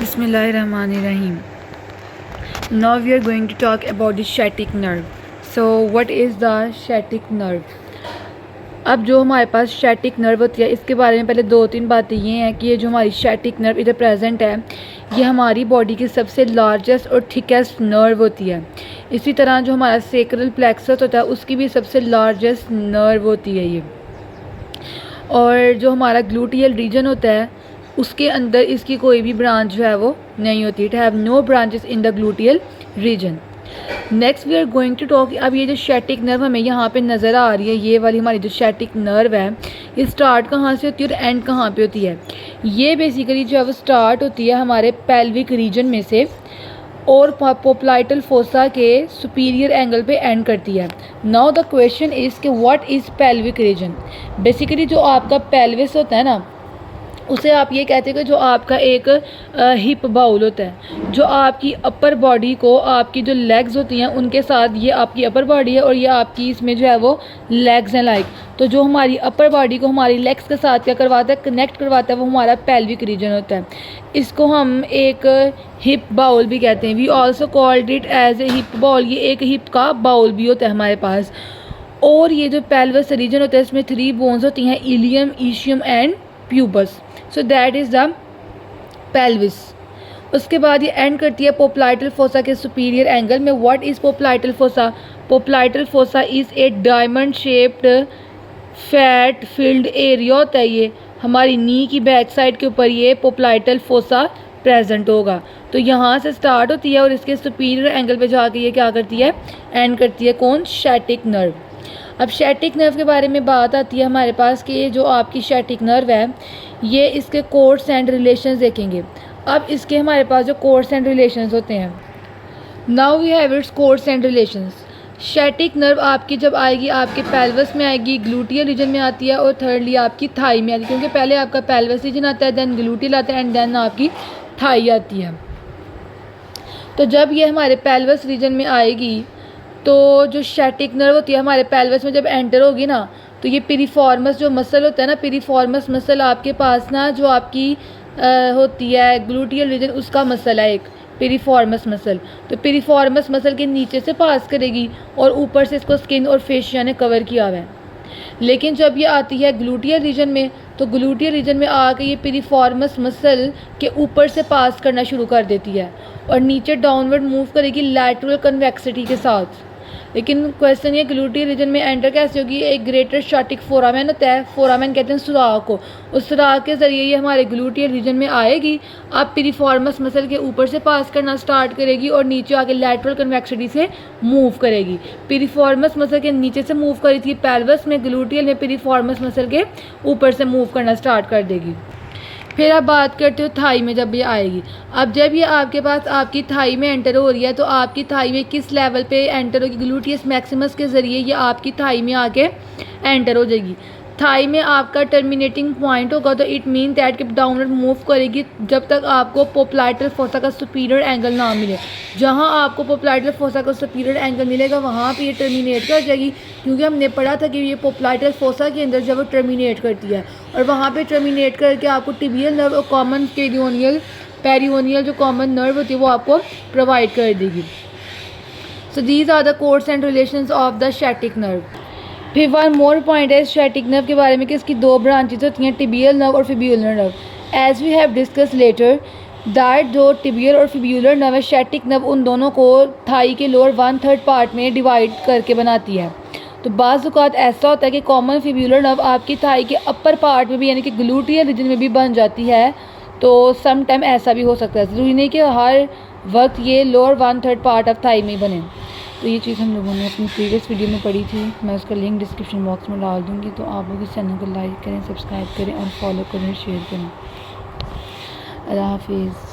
Bismillahirrahmanirrahim. Now we are going to talk about the sciatic nerve. So what is the sciatic nerve? अब जो हमारे पास sciatic nerve होती है इसके बारे में पहले 2-3 बातें ये हैं कि ये जो हमारी sciatic nerve इधर प्रेजेंट है ये हमारी बॉडी की सबसे लार्जेस्ट और थिकेस्ट नर्व होती है। इसी तरह जो हमारा सेक्रल प्लेक्सस होता है उसकी भी सबसे लार्जेस्ट नर्व होती है ये। और जो हमारा ग्लूटियल रीजन होता है उसके अंदर इसकी कोई भी ब्रांच जो है वो नहीं होती। It have no branches in the gluteal region. Next we are going to talk, अब ये जो सciatic नर्व हमें यहाँ पे नज़र आ रही है, ये वाली हमारी जो sciatic नर्व है ये स्टार्ट कहाँ से होती है और एंड कहाँ पे होती है। ये बेसिकली जो है वो स्टार्ट होती है हमारे पेल्विक रीजन में से और पोप्लाइटल फोसा के सुपीरियर एंगल पे एंड करती है। नाउ द क्वेश्चन इज़ कि what is pelvic region. Basically जो आपका पेल्विस होता है ना उसे आप ये कहते हैं कि जो आपका एक हिप बाउल होता है, जो आपकी अपर बॉडी को आपकी जो लेग्स होती हैं उनके साथ, ये आपकी अपर बॉडी है और ये आपकी इसमें जो है वो लेग्स हैं लाइक। तो जो हमारी अपर बॉडी को हमारी लेग्स के साथ क्या करवाता है, कनेक्ट करवाता है, वो हमारा पेल्विक रीजन होता है। इसको हम एक हिप बाउल भी कहते हैं। We also called it as a hip bowl. ये एक हिप का बाउल भी होता है हमारे पास। और ये जो पेल्विस रीजन होता है इसमें 3 बोन्स होती हैं, ilium, ischium and pubis. So that is the pelvis. उसके बाद ये एंड करती है पोप्लाइटल फोसा के सुपीरियर एंगल में। What is popliteal fossa? Popliteal fossa is a diamond shaped fat filled area होता है। ये हमारी नी की बैक साइड के ऊपर ये पोप्लाइटल फोसा प्रेजेंट होगा। तो यहाँ से स्टार्ट होती है और इसके सुपीरियर एंगल पे जाके ये क्या करती है, एंड करती है। कौन? sciatic nerve. अब sciatic नर्व के बारे में बात आती है हमारे पास कि ये जो आपकी sciatic नर्व है ये इसके कोर्स एंड रिलेशंस देखेंगे। अब इसके हमारे पास जो कोर्स एंड रिलेशंस होते हैं, now we have its course and relations. sciatic nerve आपकी जब आएगी आपके पेल्विस में आएगी, ग्लूटियल रीजन में आती है और थर्डली आपकी थाई में आती है, क्योंकि पहले आपका पेल्विस रीजन आता है, देन ग्लूटियल आता है एंड देन आपकी थाई आती है। तो जब ये हमारे पेल्विस रीजन में आएगी तो जो sciatic नर्व होती है हमारे पेल्विस में जब एंटर होगी ना तो ये पिरिफॉर्मस जो मसल होता है ना, पिरिफॉर्मस मसल आपके पास ना जो आपकी होती है ग्लूटियल रीजन उसका मसल है एक पिरिफॉर्मस मसल। तो पिरिफॉर्मस मसल के नीचे से पास करेगी और ऊपर से इसको स्किन और फेशिया ने कवर किया हुआ है। लेकिन जब ये आती है ग्लूटियल रीजन में तो ग्लूटियल रीजन में आके ये पिरिफॉर्मस मसल के ऊपर से पास करना शुरू कर देती है और नीचे डाउनवर्ड मूव करेगी लैटरल कन्वेक्सिटी के साथ। लेकिन क्वेश्चन ये ग्लूटियल रीजन में एंटर कैसे होगी? एक ग्रेटर sciatic फोरामेन होता है, फोरामेन कहते हैं सुराख को, उस सुराख के ज़रिए ये हमारे ग्लूटियल रीजन में आएगी। अब पिरिफॉर्मस मसल के ऊपर से पास करना स्टार्ट करेगी और नीचे आके लैटरल कन्वेक्सिटी से मूव करेगी। पिरिफॉर्मस मसल के नीचे से मूव करी थी पेल्विस में, ग्लूटियल में पिरिफॉर्मस मसल के ऊपर से मूव करना स्टार्ट कर देगी। फिर आप बात करते हो थाई में जब ये आएगी। अब जब ये आपके पास आपकी थाई में एंटर हो रही है तो आपकी थाई में किस लेवल पे एंटर होगी? ग्लूटियस मैक्सिमस के ज़रिए ये आपकी थाई में आके एंटर हो जाएगी। थाई में आपका टर्मिनेटिंग पॉइंट होगा तो इट मीन दैट कि डाउनवर्ड मूव करेगी जब तक आपको पोप्लाइटल फोसा का सुपीरियर एंगल ना मिले। जहाँ आपको पोप्लाइटल फोसा का सुपीरियर एंगल मिलेगा वहाँ पे ये टर्मिनेट कर जाएगी, क्योंकि हमने पढ़ा था कि ये पोप्लाइटल फोसा के अंदर जब वो टर्मिनेट करती है और वहाँ पे टर्मिनेट करके आपको टिबियल नर्व और कॉमन पेरियोनियल जो कॉमन नर्व होती है वो आपको प्रोवाइड कर देगी। So these are the course and relations of the sciatic nerve. फिर वन मोर पॉइंट है sciatic नर्व के बारे में कि इसकी 2 ब्रांचेज होती हैं, टिबियल नर्व और fibular nerve. As we have discuss later that जो टिबियल और फिब्यूलर नर्व है, sciatic नर्व उन दोनों को थाई के लोअर 1/3 पार्ट में डिवाइड करके बनाती है। तो बाज़ औक़ात ऐसा होता है कि कॉमन फिब्यूलर नर्व आपकी थाई के अपर पार्ट में भी यानी कि ग्लूटियल रीजन में भी बन जाती है। तो सम टाइम ऐसा भी हो सकता है, ज़रूरी नहीं कि हर वक्त ये लोअर 1/3 पार्ट ऑफ थाई में बने। तो ये चीज़ हम लोगों ने अपनी प्रीवियस वीडियो में पढ़ी थी, मैं उसका लिंक डिस्क्रिप्शन बॉक्स में डाल दूँगी। तो आप लोग इस चैनल को लाइक करें, सब्सक्राइब करें और फॉलो करें, शेयर करें। अल्लाह हाफिज़।